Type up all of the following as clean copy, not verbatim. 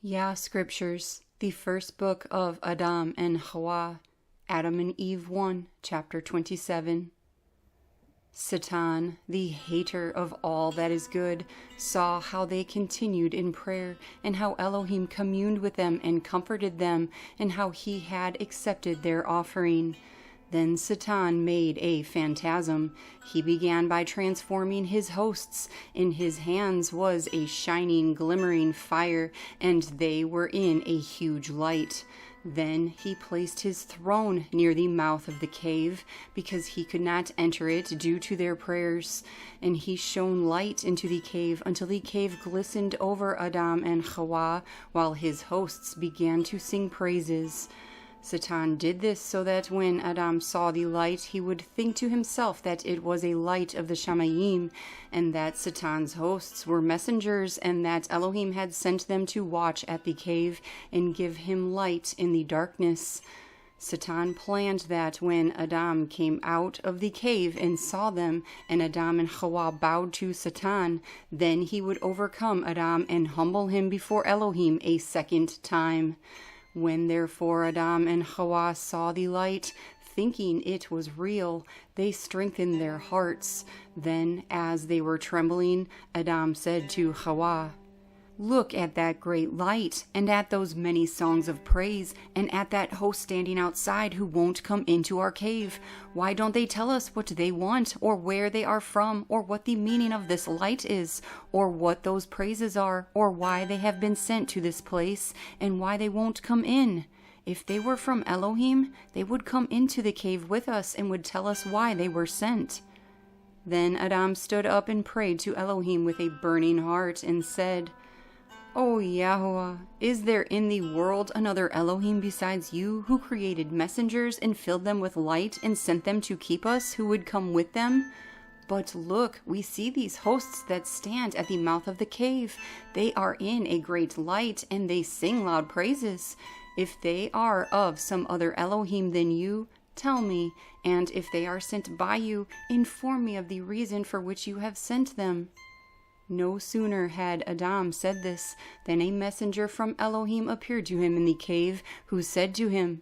Yah Scriptures, the first book of Adam and Hawwah, Adam and Eve 1, chapter 27. Satan, the hater of all that is good, saw how they continued in prayer, and how Elohim communed with them and comforted them, and how he had accepted their offering. Then Satan made a phantasm. He began by transforming his hosts. In his hands was a shining, glimmering fire, and they were in a huge light. Then he placed his throne near the mouth of the cave, because he could not enter it due to their prayers. And he shone light into the cave until the cave glistened over Adam and Hawwah, while his hosts began to sing praises. Satan did this so that when Adam saw the light, he would think to himself that it was a light of the Shamayim, and that Satan's hosts were messengers, and that Elohim had sent them to watch at the cave and give him light in the darkness. Satan planned that when Adam came out of the cave and saw them, and Adam and Hawwah bowed to Satan, then he would overcome Adam and humble him before Elohim a second time. When therefore Adam and Hawwah saw the light, thinking it was real, they strengthened their hearts. Then, as they were trembling, Adam said to Hawwah, "Look at that great light, and at those many songs of praise, and at that host standing outside who won't come into our cave. Why don't they tell us what they want, or where they are from, or what the meaning of this light is, or what those praises are, or why they have been sent to this place, and why they won't come in? If they were from Elohim, they would come into the cave with us and would tell us why they were sent." Then Adam stood up and prayed to Elohim with a burning heart and said, "O Yahweh, is there in the world another Elohim besides you, who created messengers and filled them with light and sent them to keep us, who would come with them? But look, we see these hosts that stand at the mouth of the cave. They are in a great light, and they sing loud praises. If they are of some other Elohim than you, tell me, and if they are sent by you, inform me of the reason for which you have sent them." No sooner had Adam said this than a messenger from Elohim appeared to him in the cave, who said to him,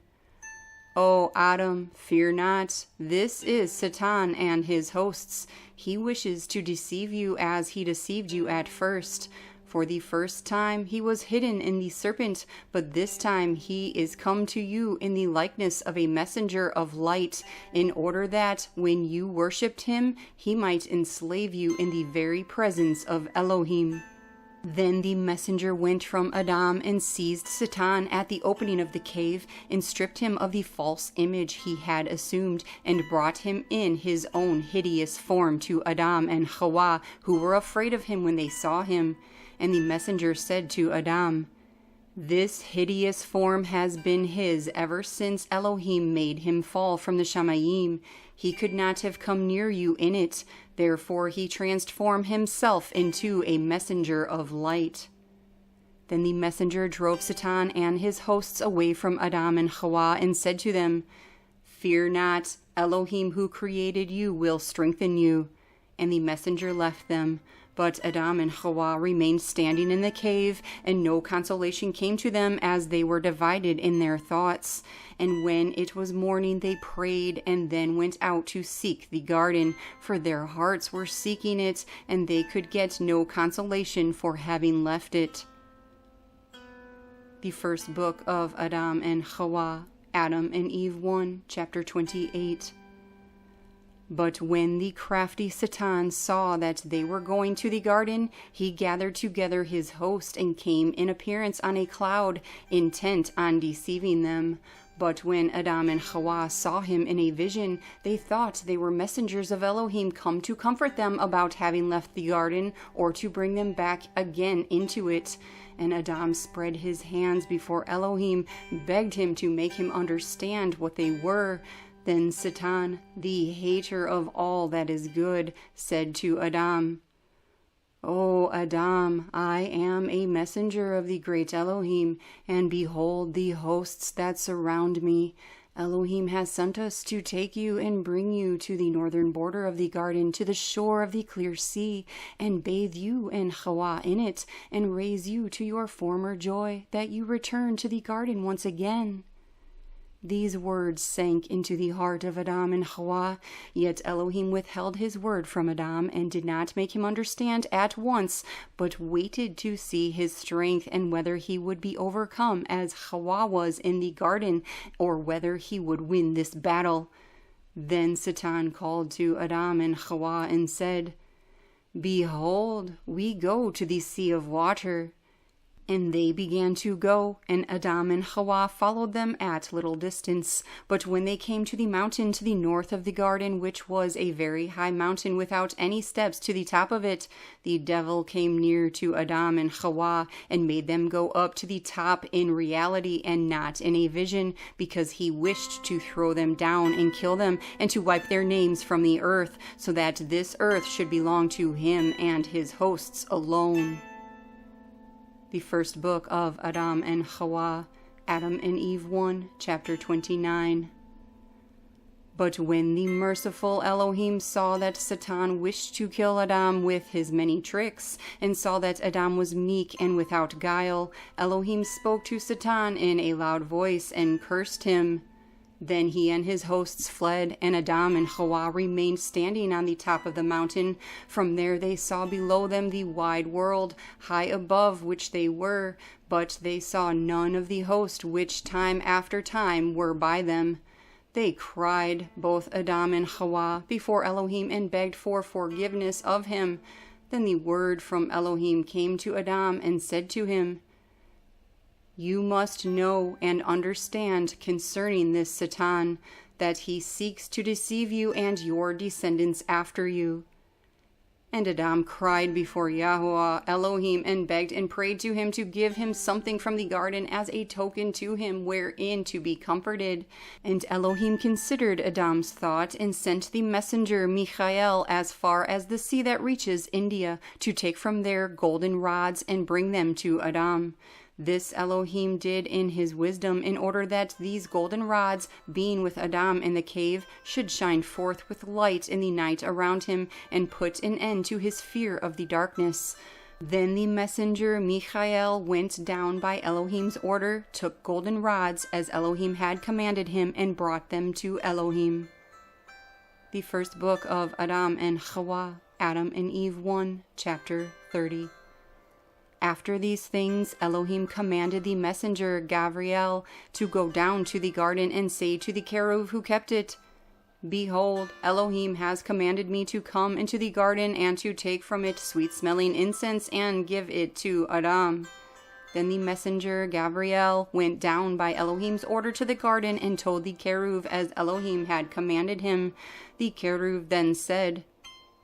"O Adam, fear not. This is Satan and his hosts. He wishes to deceive you as he deceived you at first. For the first time he was hidden in the serpent, but this time he is come to you in the likeness of a messenger of light, in order that, when you worshipped him, he might enslave you in the very presence of Elohim." Then the messenger went from Adam and seized Satan at the opening of the cave, and stripped him of the false image he had assumed, and brought him in his own hideous form to Adam and Hawwah, who were afraid of him when they saw him. And the messenger said to Adam, "This hideous form has been his ever since Elohim made him fall from the Shamayim. He could not have come near you in it, therefore he transformed himself into a messenger of light." Then the messenger drove Satan and his hosts away from Adam and Hawwah, and said to them, "Fear not, Elohim who created you will strengthen you." And the messenger left them. But Adam and Hawwah remained standing in the cave, and no consolation came to them, as they were divided in their thoughts. And when it was morning, they prayed, and then went out to seek the garden, for their hearts were seeking it, and they could get no consolation for having left it. The first book of Adam and Hawwah, Adam and Eve 1, chapter 28. But when the crafty Satan saw that they were going to the garden, he gathered together his host and came in appearance on a cloud, intent on deceiving them. But when Adam and Hawwah saw him in a vision, they thought they were messengers of Elohim come to comfort them about having left the garden, or to bring them back again into it. And Adam spread his hands before Elohim, begged him to make him understand what they were. Then Satan, the hater of all that is good, said to Adam, "O Adam, I am a messenger of the great Elohim, and behold the hosts that surround me. Elohim has sent us to take you and bring you to the northern border of the garden, to the shore of the clear sea, and bathe you and Hawwah in it, and raise you to your former joy, that you return to the garden once again." These words sank into the heart of Adam and Hawwah, yet Elohim withheld his word from Adam and did not make him understand at once, but waited to see his strength and whether he would be overcome as Hawwah was in the garden, or whether he would win this battle. Then Satan called to Adam and Hawwah and said, "Behold, we go to the sea of water." And they began to go, and Adam and Hawwah followed them at little distance. But when they came to the mountain to the north of the garden, which was a very high mountain without any steps to the top of it, the devil came near to Adam and Hawwah and made them go up to the top in reality and not in a vision, because he wished to throw them down and kill them and to wipe their names from the earth, so that this earth should belong to him and his hosts alone. The first book of Adam and Hawwah, Adam and Eve 1, chapter 29. But when the merciful Elohim saw that Satan wished to kill Adam with his many tricks, and saw that Adam was meek and without guile, Elohim spoke to Satan in a loud voice and cursed him. Then he and his hosts fled, and Adam and Hawwah remained standing on the top of the mountain. From there they saw below them the wide world, high above which they were, but they saw none of the host which time after time were by them. They cried, both Adam and Hawwah, before Elohim and begged for forgiveness of him. Then the word from Elohim came to Adam and said to him, "You must know and understand concerning this Satan, that he seeks to deceive you and your descendants after you." And Adam cried before Yahweh Elohim and begged and prayed to him to give him something from the garden as a token to him wherein to be comforted. And Elohim considered Adam's thought and sent the messenger Michael as far as the sea that reaches India, to take from there golden rods and bring them to Adam. This Elohim did in his wisdom, in order that these golden rods, being with Adam in the cave, should shine forth with light in the night around him, and put an end to his fear of the darkness. Then the messenger Michael went down by Elohim's order, took golden rods as Elohim had commanded him, and brought them to Elohim. The first book of Adam and Hawwah, Adam and Eve 1, chapter 30. After these things, Elohim commanded the messenger Gabriel to go down to the garden and say to the cherub who kept it, "Behold, Elohim has commanded me to come into the garden and to take from it sweet-smelling incense and give it to Adam." Then the messenger Gabriel went down by Elohim's order to the garden and told the cherub as Elohim had commanded him. The cherub then said,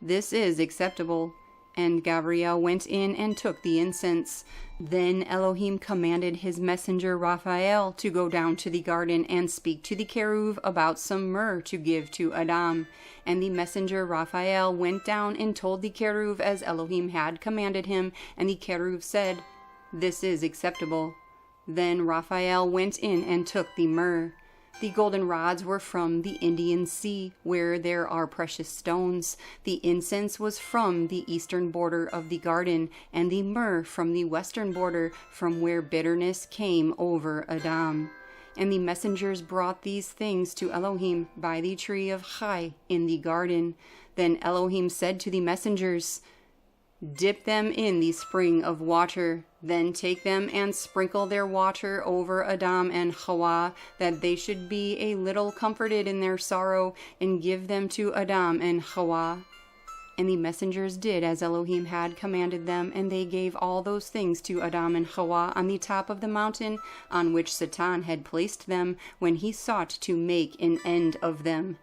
"This is acceptable." And Gabriel went in and took the incense. Then Elohim commanded his messenger Raphael to go down to the garden and speak to the cherub about some myrrh to give to Adam. And the messenger Raphael went down and told the cherub as Elohim had commanded him, and the cherub said, "This is acceptable." Then Raphael went in and took the myrrh. The golden rods were from the Indian Sea, where there are precious stones. The incense was from the eastern border of the garden, and the myrrh from the western border, from where bitterness came over Adam. And the messengers brought these things to Elohim by the tree of Chai in the garden. Then Elohim said to the messengers, "Dip them in the spring of water, then take them and sprinkle their water over Adam and Hawwah, that they should be a little comforted in their sorrow, and give them to Adam and Hawwah." And the messengers did as Elohim had commanded them, and they gave all those things to Adam and Hawwah on the top of the mountain on which Satan had placed them, when he sought to make an end of them.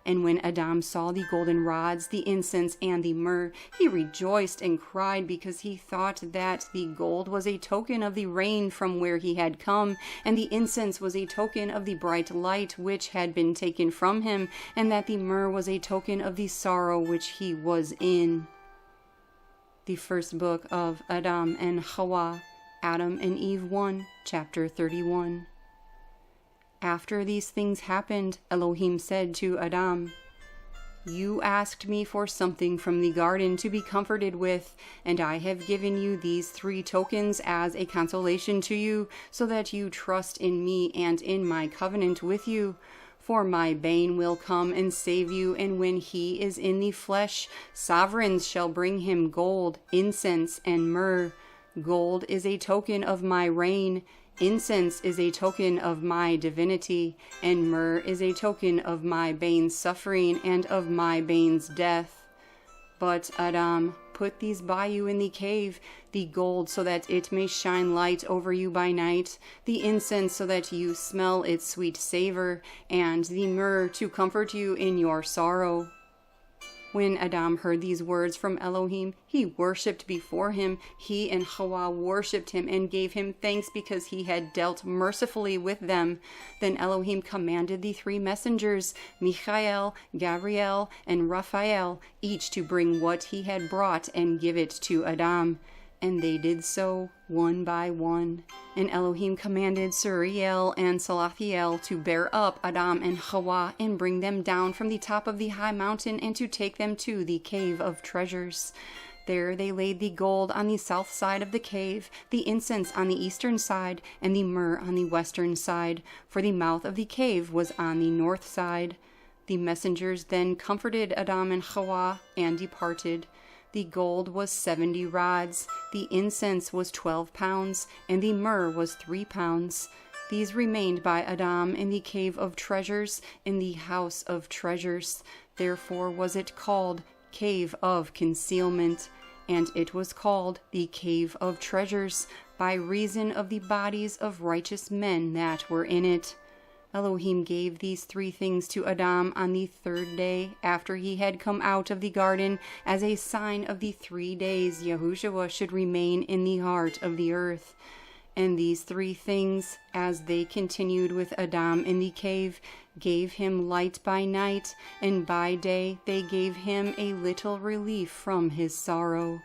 And when Adam saw the golden rods, the incense, and the myrrh, he rejoiced and cried, because he thought that the gold was a token of the rain from where he had come, and the incense was a token of the bright light which had been taken from him, and that the myrrh was a token of the sorrow which he was in. The first book of Adam and Hawwah, Adam and Eve 1, chapter 31. After these things happened, Elohim said to Adam, "You asked me for something from the garden to be comforted with, and I have given you these 3 tokens as a consolation to you, so that you trust in me and in my covenant with you. For my bane will come and save you, and when he is in the flesh, sovereigns shall bring him gold, incense, and myrrh. Gold is a token of my reign, incense is a token of my divinity, and myrrh is a token of my bane's suffering and of my bane's death. But Adam, put these by you in the cave, the gold so that it may shine light over you by night, the incense so that you smell its sweet savor, and the myrrh to comfort you in your sorrow." When Adam heard these words from Elohim, he worshipped before him. He and Hawwah worshipped him and gave him thanks because he had dealt mercifully with them. Then Elohim commanded the 3 messengers, Michael, Gabriel, and Raphael, each to bring what he had brought and give it to Adam. And they did so, one by one. And Elohim commanded Suriel and Salathiel to bear up Adam and Hawwah and bring them down from the top of the high mountain and to take them to the cave of treasures. There they laid the gold on the south side of the cave, the incense on the eastern side, and the myrrh on the western side, for the mouth of the cave was on the north side. The messengers then comforted Adam and Hawwah and departed. The gold was 70 rods, the incense was 12 pounds, and the myrrh was 3 pounds. These remained by Adam in the cave of treasures, in the house of treasures. Therefore was it called Cave of Concealment, and it was called the Cave of Treasures, by reason of the bodies of righteous men that were in it. Elohim gave these 3 things to Adam on the 3rd day after he had come out of the garden, as a sign of the 3 days Yehושע should remain in the heart of the earth. And these 3 things, as they continued with Adam in the cave, gave him light by night, and by day they gave him a little relief from his sorrow.